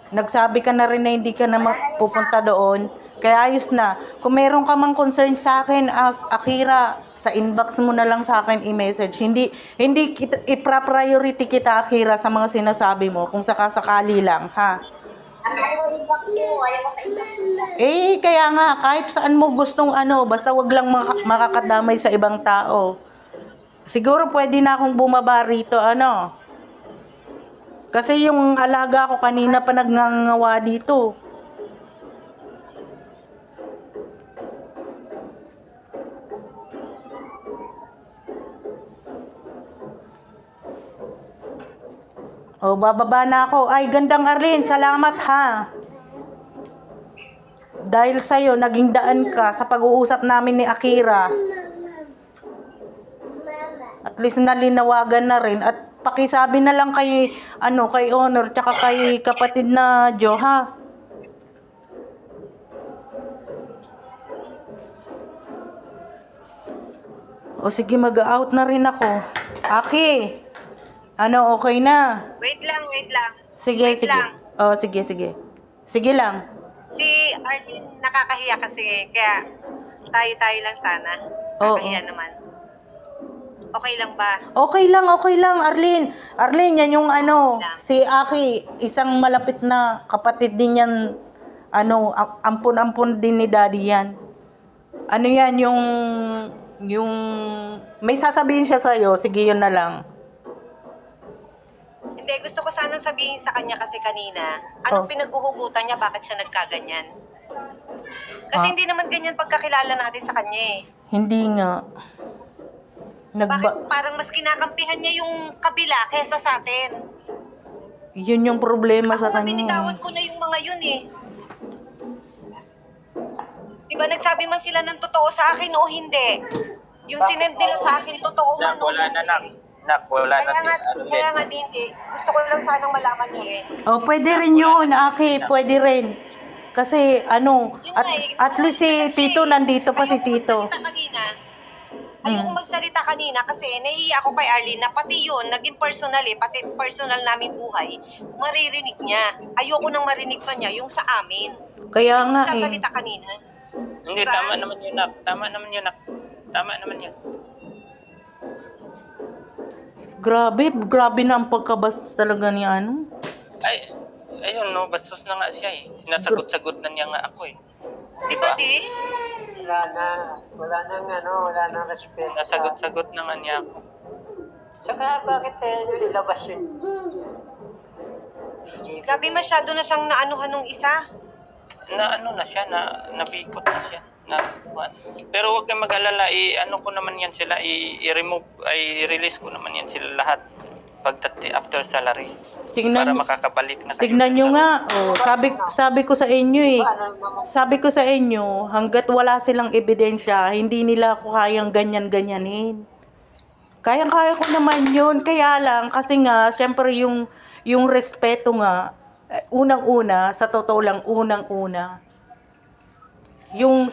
Nagsabi ka na rin na hindi ka na pupunta doon. Kaya ayos na. Kung meron ka mang concern sa akin, Akira, sa inbox mo na lang sa akin i-message. Hindi ipra-priority kita, Akira, sa mga sinasabi mo. Kung sakasakali lang, ha? Ayaw mo inbox mo, ayaw mo sa inbox mo. Kaya nga, kahit saan mo gustong basta wag lang makakadamay sa ibang tao. Siguro pwede na akong bumaba rito, Kasi yung alaga ko kanina pa nagngangawa dito. Bababa na ako. Ay, gandang Arlene, salamat ha. Dahil sa'yo, naging daan ka sa pag-uusap namin ni Akira. At least nalinawagan na rin. At pakisabi na lang kay, kay Honor, tsaka kay kapatid na Jo, ha? O sige, mag-out na rin ako. Aki, okay na? Wait lang. Sige, Wait sige. lang. Sige. Sige lang. Si Arlene nakakahiya kasi, kaya tayo lang sana. Oo. Nakakahiya naman. Okay lang ba? Okay lang, Arlene. Arlene, yan yung si Aki, isang malapit na kapatid din yan, ampun-ampun din ni Daddy yan. Yan, yung, may sasabihin siya sa'yo, sige yun na lang. Hindi, gusto ko sanang sabihin sa kanya kasi kanina, anong Oh. pinaghuhugutan niya, bakit siya nagkaganyan? Kasi hindi naman ganyan pagkakilala natin sa kanya eh. Hindi nga. Bakit parang mas kinakampihan niya yung kabila kaysa sa atin? Yun yung problema sa Ako nga kanya. binitawan ko na yung mga yun eh. Diba nagsabi man sila ng totoo sa akin o hindi? Yung sinend nila sa akin, totoo man Nak, o wala na, hindi? Nak, wala na si Kaya nga Arlene. hindi. Gusto ko lang sanang malaman nyo rin. Pwede rin yun, Aki, pwede rin. Kasi, at least si Tito, nandito pa si Tito. Ayoko magsalita kanina kasi naiiyak ako kay Arlene na pati yun, naging personal pati personal naming buhay, maririnig niya. Ayoko nang marinig pa niya yung sa amin. Kaya nga Sasalita kanina. Hindi, Diba? tama naman yun, Nak. Tama naman yun. Grabe na ang pagkabas talaga ni Ay, ayun, no, bastos na nga siya eh. Sinasagot-sagot na niya nga ako eh. Di ba di? Wala nang respeto. Sinasagot-sagot na nga niya ako. Tsaka bakit nilabas yun? Grabe masyado na siyang naanuhan nung isa. Na siya, nabikot na siya. Pero huwag kang mag-alala, ko naman yan sila, i-remove, i-release ko naman yan sila lahat after salary. Para makakabalik na kayo. Tignan nyo nga, sabi ko sa inyo hanggat wala silang ebidensya, hindi nila ako kayang ganyan-ganyanin. Kayang-kaya ko naman yun, kaya lang, kasi nga, syempre yung respeto nga, unang-una, sa totoo lang, unang-una, yung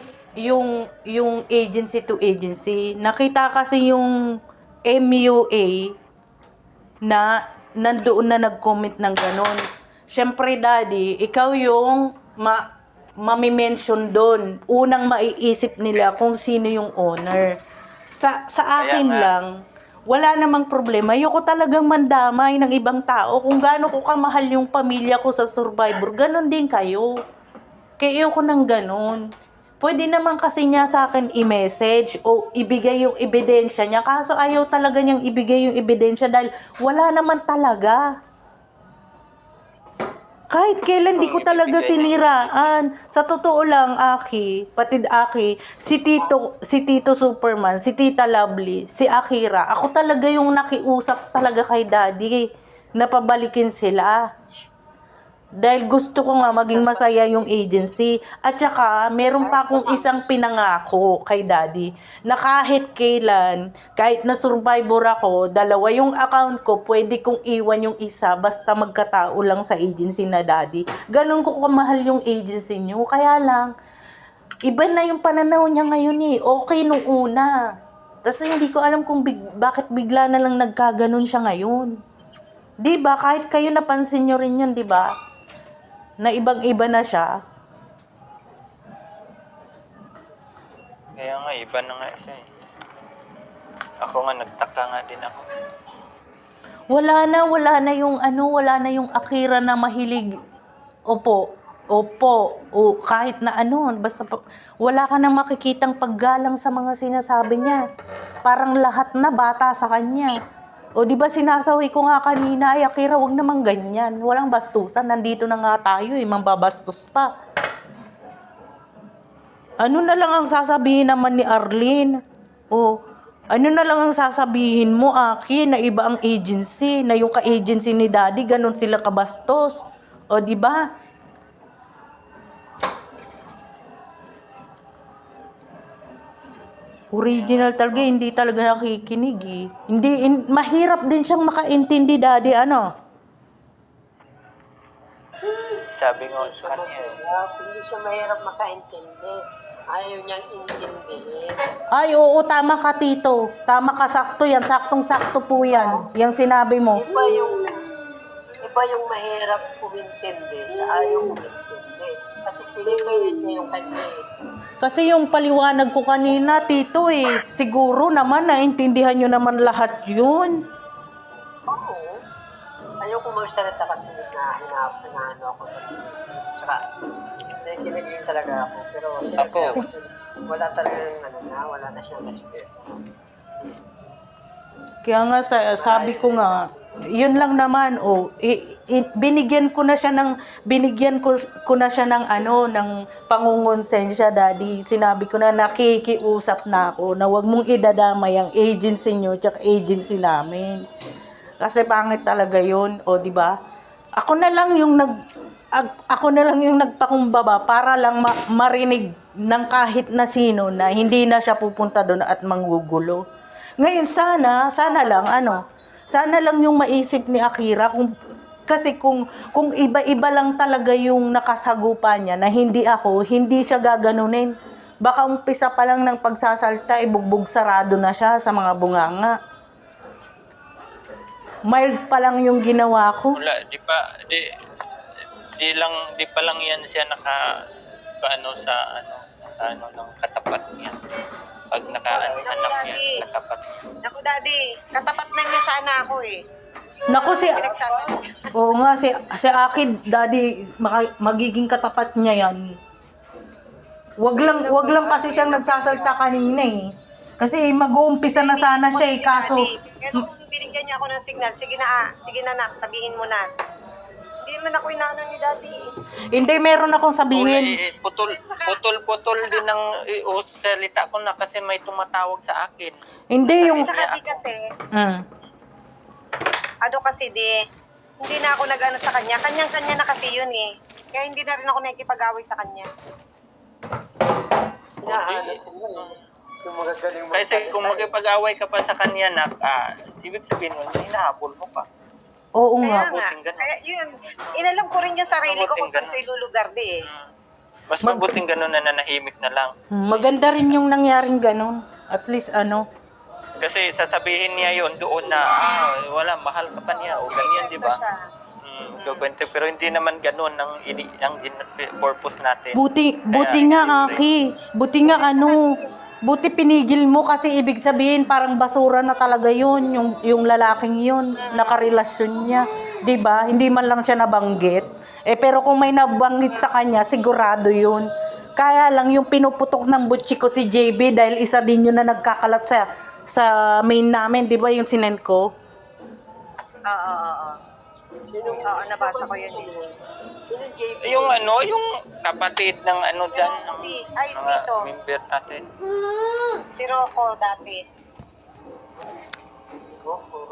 agency to agency, nakita kasi yung MUA na nandoon na nag-comment ng ganun. Syempre, Daddy, ikaw yung mami-mention doon. Unang maiisip nila kung sino yung owner. Sa akin lang, wala namang problema. Ayoko talagang mandamay ng ibang tao. Kung gaano ko kamahal yung pamilya ko sa Survivor, ganun din kayo. Kaya ayoko ng ganun. Pwede naman kasi niya sa akin i-message o ibigay yung ebidensya niya. Kaso ayaw talaga niyang ibigay yung ebidensya dahil wala naman talaga. Kahit kailan di ko talaga siniraan. Sa totoo lang, Aki, patid Aki, si Tito Superman, si Tita Lovely, si Akira, ako talaga yung nakiusap talaga kay Daddy na pabalikin sila. Dahil gusto ko nga maging masaya yung agency. At saka, meron pa akong isang pinangako kay daddy na kahit kailan, kahit na survivor ako, dalawa yung account ko, pwede kong iwan yung isa basta magkatao lang sa agency na daddy. Ganun ko kamahal yung agency nyo. Kaya lang, iba na yung pananaw niya ngayon eh. Okay nung una. Tapos hindi ko alam kung bakit bigla na lang nagkaganon siya ngayon. Di ba? Kahit kayo napansin nyo rin yun, di ba? Na ibang-iba na siya. Kaya nga, iba na nga siya eh. Ako nga, nagtaka nga din ako. Wala na yung wala na yung Akira na mahilig. Opo. O kahit na basta wala ka nang makikitang paggalang sa mga sinasabi niya. Parang lahat na bata sa kanya. O di ba sinasawi ko nga kanina, ay Akira, wag naman ganyan. Walang bastusan, nandito na nga tayo, mambabastos pa. Ano na lang ang sasabihin naman ni Arlene? O, ano na lang ang sasabihin mo, Aki, na iba ang agency, na yung ka-agency ni Daddy, ganun sila kabastos. O, di ba? Original talaga, hindi talaga nakikinig eh. Mahirap din siyang makaintindi, Daddy, Sabi nga sa kanya eh. Hindi siya mahirap makaintindi. Ayaw niyang intindihin. Ay, oo, tama ka, Tito. Tama ka, sakto yan. Saktong-sakto po yan. Yung sinabi mo. Iba yung mahirap umintindi sa ayaw umintindi. Kasi pinipilit niya yung kanya eh. Kasi yung paliwanag ko kanina, Tito siguro naman naintindihan nyo naman lahat yun. Oo. Ayaw ko magsalita kasi hinahanap ako. Tsaka, nakikinig yun talaga ako. Pero Ako. wala talagang wala na siyang respeto. Kaya nga sabi ko nga, yun lang naman binigyan ko na siya ng ng pangungonsensya, Daddy. Sinabi ko na nakikiusap na ako na wag mong idadamay ang agency nyo at agency namin. Kasi pangit talaga yun, di ba? Ako na lang yung nagpakumbaba para lang marinig ng kahit na sino na hindi na siya pupunta doon at manggugulo. Ngayon sana lang yung maisip ni Akira kasi kung iba-iba lang talaga yung nakasagupa niya na hindi siya gaganunin. Baka umpisa pa lang ng pagsasalta, bugbog sarado na siya sa mga bunganga. Mild pa lang yung ginawa ko. Wala, di pa lang yan siya sa ng katapat niya. Pag nakahanap niya, katapat niya. Naku, Daddy, katapat na niya sana ako eh. Naku, Pinagsasabi. oo nga, si Akid, Daddy, magiging katapat niya yan. Wag lang kasi siyang nagsasalta kanina eh. Kasi mag-uumpisa na sana siya kaso... Kaya nung binigyan niya ako ng signal, sige na nak, sabihin mo na. Hindi naman ako inaano ni Daddy. Hindi, meron akong sabihin. Putol din ng salita ko na kasi may tumatawag sa akin. Hindi yung... Tsaka di kasi, hindi na ako nag-ano sa kanya. Kanyang-kanya na kasi yun eh. Kaya hindi na rin ako nakikipag-away sa kanya. Hinahanap mo eh. Yung magagaling Kasi kung makipag-away ka pa sa kanya, ibig sabihin mo, hinahabol mo pa. Oo Kaya nga. nga. mabuting ganun. Kaya yun, inalam ko rin yung sarili ko kung Mabuting saan ganun. ko ilulugar di eh. Mas mabuting ganun na nanahimik na lang. Maganda rin yung nangyaring ganun. At least Kasi sasabihin niya yon doon na, wala, mahal ka pa niya, o ganyan, di ba? Siya. Kukwento, pero hindi naman ganun ang purpose natin. Buti Kaya, nga, Aki. Buti pinigil mo kasi ibig sabihin parang basura na talaga yun, yung lalaking yun, nakarelasyon niya. 'Di ba? Hindi man lang siya nabanggit. Pero kung may nabanggit sa kanya, sigurado yun. Kaya lang yung pinuputok ng butchi ko si JB dahil isa din yun na nagkakalat sa main namin, 'di ba yung sinend ko? Oo. Nabasa ko yun eh. Sino JP? yung kapatid ng dyan, Ay, mga dito. member natin. Si Rocco dati. Oo.